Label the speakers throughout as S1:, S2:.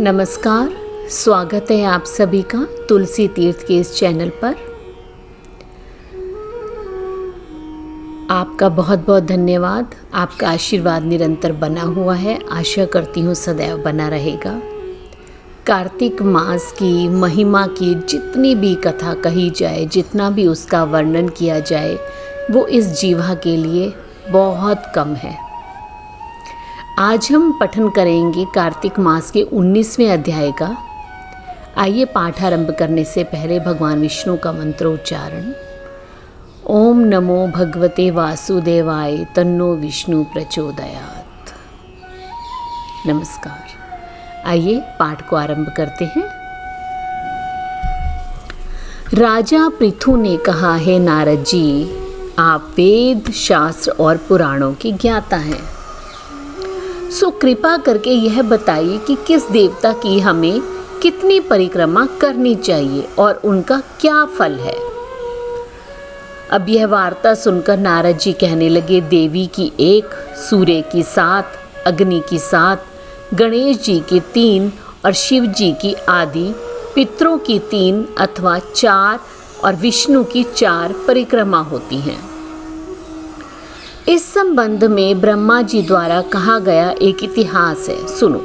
S1: नमस्कार, स्वागत है आप सभी का तुलसी तीर्थ के इस चैनल पर। आपका बहुत बहुत धन्यवाद। आपका आशीर्वाद निरंतर बना हुआ है, आशा करती हूँ सदैव बना रहेगा। कार्तिक मास की महिमा की जितनी भी कथा कही जाए, जितना भी उसका वर्णन किया जाए, वो इस जीवा के लिए बहुत कम है। आज हम पठन करेंगे कार्तिक मास के 19वें अध्याय का। आइए पाठ आरंभ करने से पहले भगवान विष्णु का मंत्रोच्चारण। ओम नमो भगवते वासुदेवाय, तन्नो विष्णु प्रचोदयात्। नमस्कार। आइए पाठ को आरंभ करते हैं। राजा पृथु ने कहा, है नारद जी, आप वेद शास्त्र और पुराणों की ज्ञाता हैं, सो कृपा करके यह बताइए कि किस देवता की हमें कितनी परिक्रमा करनी चाहिए और उनका क्या फल है। अब यह वार्ता सुनकर नारद जी कहने लगे, देवी की 1, सूर्य की 7, अग्नि की 7, गणेश जी की 3 और शिव जी की आदि, पितरों की 3 अथवा 4 और विष्णु की 4 परिक्रमा होती हैं। इस संबंध में ब्रह्मा जी द्वारा कहा गया एक इतिहास है, सुनो।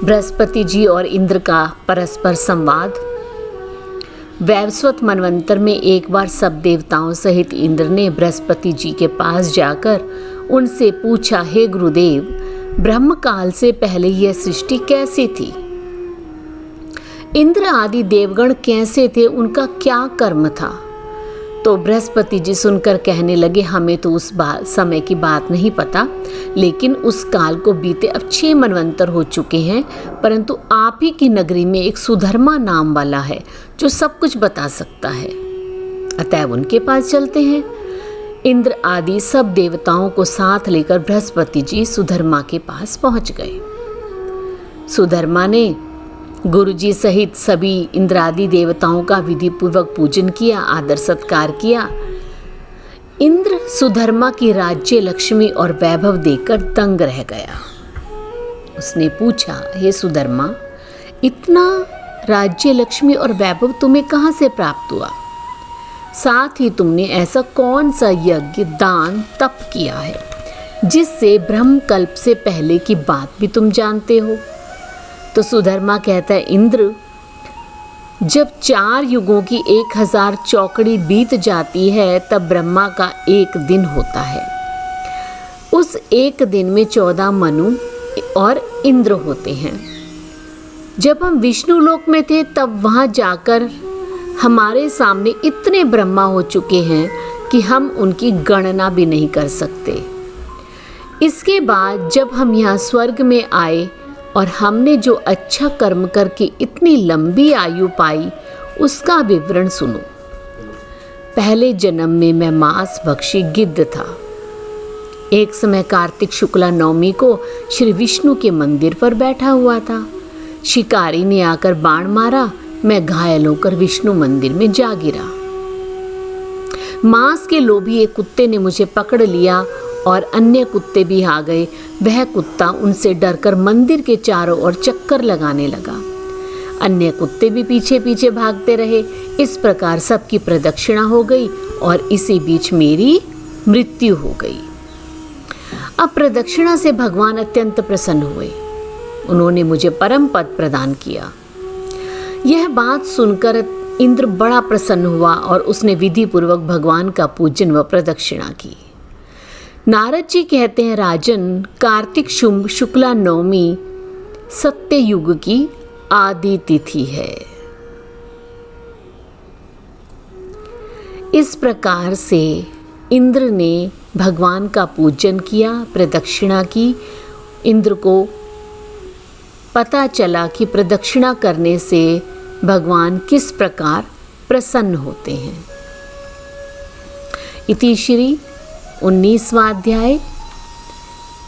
S1: बृहस्पति जी और इंद्र का परस्पर संवाद। वैवस्वत मनवंतर में एक बार सब देवताओं सहित इंद्र ने बृहस्पति जी के पास जाकर उनसे पूछा, हे गुरुदेव, ब्रह्म काल से पहले यह सृष्टि कैसी थी? इंद्र आदि देवगण कैसे थे? उनका क्या कर्म था? तो बृहस्पति जी सुनकर कहने लगे, हमें तो उस समय की बात नहीं पता, लेकिन उस काल को बीते अब 6 मनवंतर हो चुके हैं, परंतु आप ही की नगरी में एक सुधर्मा नाम वाला है जो सब कुछ बता सकता है, अतएव उनके पास चलते हैं। इंद्र आदि सब देवताओं को साथ लेकर बृहस्पति जी सुधर्मा के पास पहुंच गए। सुधर्मा ने गुरु जी सहित सभी इंद्रादि देवताओं का विधि पूर्वक पूजन किया, आदर सत्कार किया। इंद्र सुधर्मा की राज्य लक्ष्मी और वैभव देखकर दंग रह गया। उसने पूछा, हे सुधर्मा, इतना राज्य लक्ष्मी और वैभव तुम्हें कहाँ से प्राप्त हुआ? साथ ही तुमने ऐसा कौन सा यज्ञ, दान, तप किया है जिससे ब्रह्मकल्प से पहले की बात भी तुम जानते हो? तो सुधर्मा कहता है, इंद्र, जब 4 युगों की 1000 चौकड़ी बीत जाती है तब ब्रह्मा का एक दिन होता है। उस एक दिन में 14 मनु और इंद्र होते हैं। जब हम विष्णु लोक में थे तब वहाँ जाकर हमारे सामने इतने ब्रह्मा हो चुके हैं कि हम उनकी गणना भी नहीं कर सकते। इसके बाद जब हम यहाँ स्वर्ग में आए और हमने जो अच्छा कर्म करके इतनी लंबी आयु पाई, उसका विवरण सुनो। पहले जन्म में मैं मांस भक्षी गिद्ध था। एक समय कार्तिक शुक्ला नवमी को श्री विष्णु के मंदिर पर बैठा हुआ था। शिकारी ने आकर बाण मारा, मैं घायल होकर विष्णु मंदिर में जा गिरा। मांस के लोभी एक कुत्ते ने मुझे पकड़ लिया और अन्य कुत्ते भी आ गए। वह कुत्ता उनसे डरकर मंदिर के चारों ओर चक्कर लगाने लगा। अन्य कुत्ते भी पीछे पीछे भागते रहे। इस प्रकार सबकी प्रदक्षिणा हो गई और इसी बीच मेरी मृत्यु हो गई। अब प्रदक्षिणा से भगवान अत्यंत प्रसन्न हुए। उन्होंने मुझे परम पद प्रदान किया। यह बात सुनकर इंद्र बड़ा प्रसन्न हुआ और उसने विधि पूर्वक भगवान का पूजन व प्रदक्षिणा की। नारद जी कहते हैं, राजन, कार्तिक शुक्ला नवमी सत्य युग की आदि तिथि है। इस प्रकार से इंद्र ने भगवान का पूजन किया, प्रदक्षिणा की। इंद्र को पता चला कि प्रदक्षिणा करने से भगवान किस प्रकार प्रसन्न होते हैं। इति श्री 19वां अध्याय।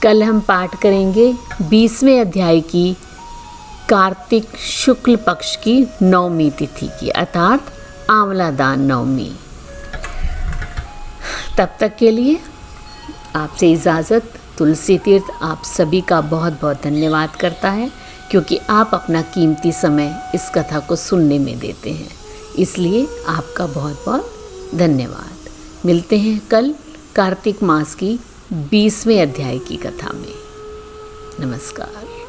S1: कल हम पाठ करेंगे 20वें अध्याय की कार्तिक शुक्ल पक्ष की 9वीं तिथि की, अर्थात आंवला दान नवमी। तब तक के लिए आपसे इजाज़त। तुलसी तीर्थ आप सभी का बहुत बहुत धन्यवाद करता है। क्योंकि आप अपना कीमती समय इस कथा को सुनने में देते हैं। इसलिए आपका बहुत बहुत धन्यवाद। मिलते हैं कल कार्तिक मास की 20वें अध्याय की कथा में। नमस्कार।